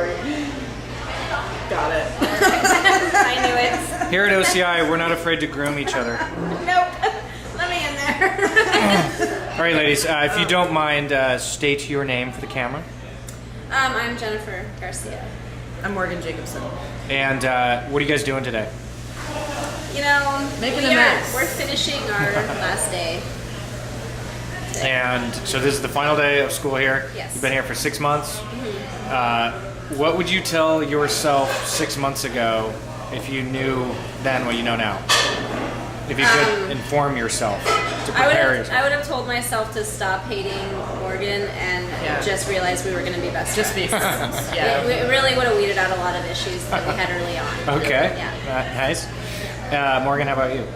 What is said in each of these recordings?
sorry. Got it. I knew it. Here at OCI, we're not afraid to groom each other. Nope. Let me in there. All right, ladies, if you don't mind, state your name for the camera. I'm Jennifer Garcia. I'm Morgan Jacobson. And what are you guys doing today? You know, Making a mess. We're finishing our last day. And so this is the final day of school here. Yes. You've been here for 6 months. What would you tell yourself 6 months ago if you knew then what you know now? If you could inform yourself to prepare yourself. I would have told myself to stop hating Morgan and just realize we were going to be best friends. Just be friends. It really would have weeded out a lot of issues that we had early on. Okay. Yeah. Nice. Morgan, how about you?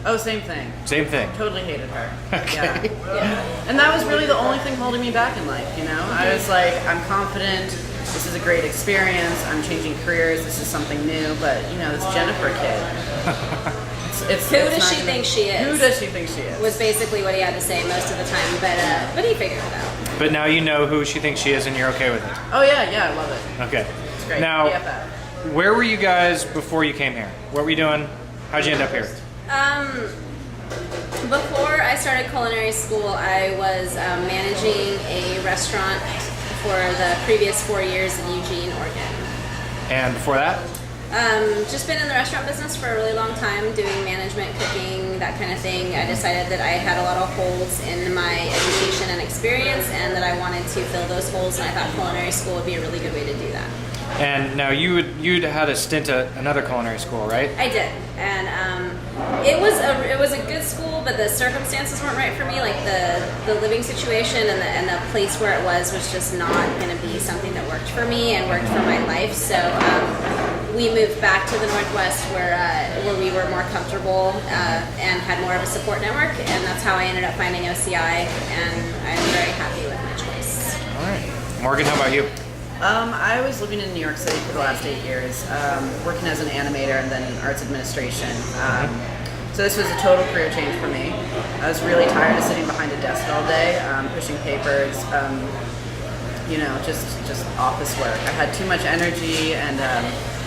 Oh, same thing. Same thing. Totally hated her. Okay. Yeah. And that was really the only thing holding me back in life, you know? I was like, I'm confident. This is a great experience. I'm changing careers. This is something new. But, you know, this Jennifer kid. Who does she think she is? Who does she think she is? Was basically what he had to say most of the time, but he figured it out. But now you know who she thinks she is and you're okay with it. Oh, yeah, I love it. Okay. It's great. Now, BFF. where were you guys before you came here? What were you doing? How'd you end up here? Before I started culinary school, I was managing a restaurant for the previous 4 years in Eugene, Oregon. And before that? Just been in the restaurant business for a really long time, doing management, cooking, that kind of thing. I decided that I had a lot of holes in my education and experience, and that I wanted to fill those holes, and I thought culinary school would be a really good way to do that. And now you'd had a stint at another culinary school, right? I did, and it was a good school, but the circumstances weren't right for me. Like the living situation and the place where it was just not going to be something that worked for me and worked for my life. So we moved back to the Northwest where we were more comfortable and had more of a support network, and that's how I ended up finding OCI, and I'm very happy with my choice. All right. Morgan, how about you? I was living in New York City for the last 8 years, working as an animator and then in arts administration. So this was a total career change for me. I was really tired of sitting behind a desk all day, pushing papers, you know, just office work. I had too much energy and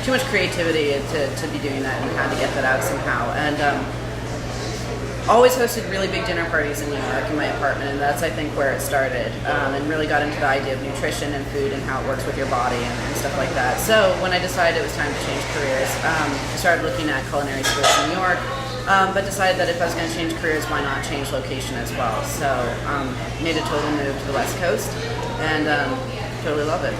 too much creativity to be doing that, and had to get that out somehow. And always hosted really big dinner parties in New York in my apartment, and that's, I think, where it started, and really got into the idea of nutrition and food and how it works with your body and stuff like that. So when I decided it was time to change careers, I started looking at culinary schools in New York, but decided that if I was going to change careers, why not change location as well? So made a total move to the West Coast, and totally love it.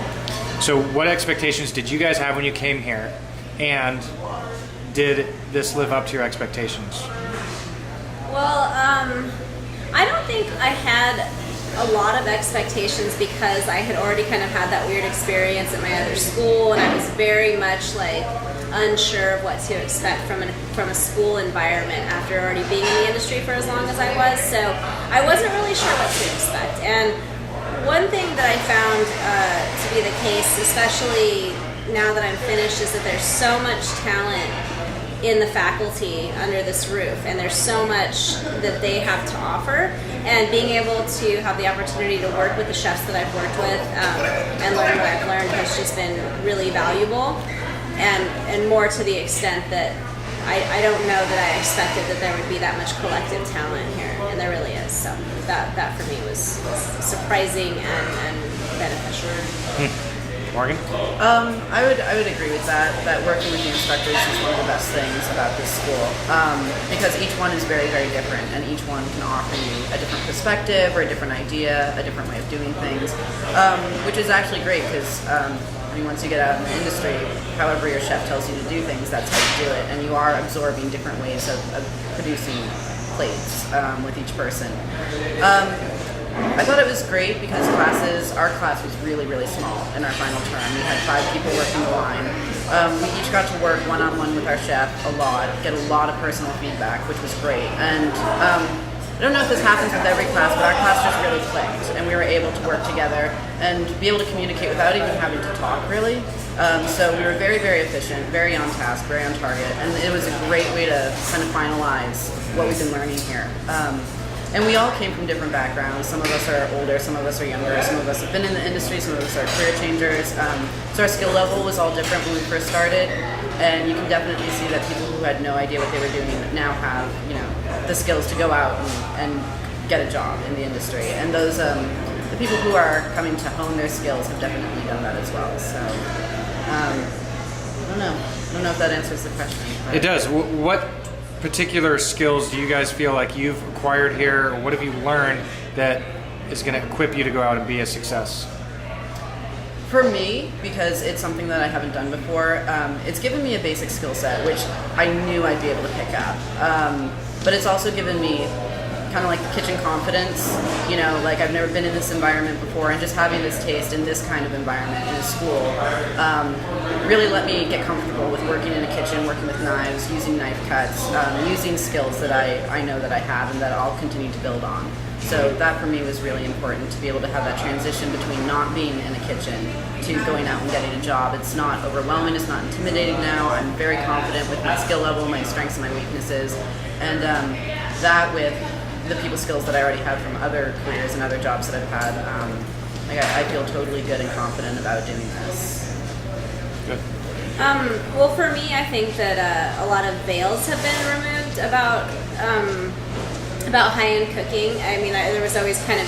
So what expectations did you guys have when you came here, and did this live up to your expectations? Well, I don't think I had a lot of expectations because I had already kind of had that weird experience at my other school, and I was very much like unsure of what to expect from a school environment after already being in the industry for as long as I was. So I wasn't really sure what to expect. And one thing that I found to be the case, especially now that I'm finished, is that there's so much talent in the faculty under this roof, and there's so much that they have to offer, and being able to have the opportunity to work with the chefs that I've worked with and learn what I've learned has just been really valuable, and more to the extent that I don't know that I expected that there would be that much collective talent here, and there really is. So that for me was surprising and beneficial. Morgan? I would agree with that. That working with the instructors is one of the best things about this school, because each one is very, very different, and each one can offer you a different perspective or a different idea, a different way of doing things, which is actually great because once you get out in the industry, however your chef tells you to do things, that's how you do it, and you are absorbing different ways of producing plates with each person. I thought it was great because our class was really, really small in our final term. We had 5 people working the line. We each got to work one-on-one with our chef a lot, get a lot of personal feedback, which was great. And I don't know if this happens with every class, but our class just really clicked, and we were able to work together and be able to communicate without even having to talk, really. So we were very, very efficient, very on task, very on target, and it was a great way to kind of finalize what we've been learning here. and we all came from different backgrounds. Some of us are older, some of us are younger, some of us have been in the industry, some of us are career changers. So our skill level was all different when we first started, and you can definitely see that people who had no idea what they were doing now have, you know, the skills to go out and get a job in the industry. And those the people who are coming to hone their skills have definitely done that as well. So I don't know if that answers the question. But. It does. What particular skills do you guys feel like you've acquired here, or what have you learned that is going to equip you to go out and be a success? For me, because it's something that I haven't done before, it's given me a basic skill set, which I knew I'd be able to pick up. But it's also given me kind of like the kitchen confidence, you know, like I've never been in this environment before, and just having this taste in this kind of environment in a school really let me get comfortable with working in a kitchen, working with knives, using knife cuts, using skills that I know that I have and that I'll continue to build on. So that for me was really important, to be able to have that transition between not being in a kitchen to going out and getting a job. It's not overwhelming, it's not intimidating now. I'm very confident with my skill level, my strengths and my weaknesses, and that with the people skills that I already have from other careers and other jobs that I've had, I feel totally good and confident about doing this. Good. Well, for me, I think that a lot of veils have been removed about high-end cooking. I mean, there was always kind of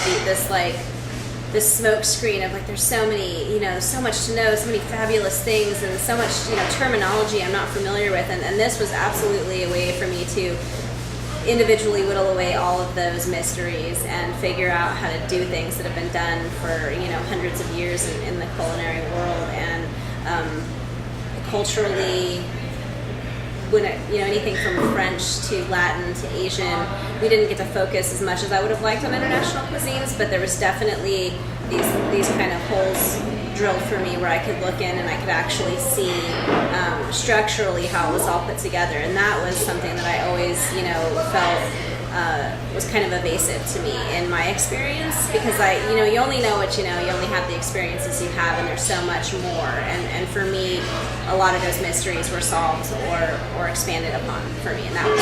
this smoke screen of like, there's so many, you know, so much to know, so many fabulous things, and so much, you know, terminology I'm not familiar with, and this was absolutely a way for me to individually whittle away all of those mysteries and figure out how to do things that have been done for, you know, hundreds of years in the culinary world. And culturally, when you know, anything from French to Latin to Asian, we didn't get to focus as much as I would have liked on international cuisines, but there was definitely these kind of holes drilled for me where I could look in and I could actually see structurally how it was all put together, and that was something that I always, you know, felt was kind of evasive to me in my experience, because you only know what you know, you only have the experiences you have, and there's so much more, and for me, a lot of those mysteries were solved or expanded upon for me, and that was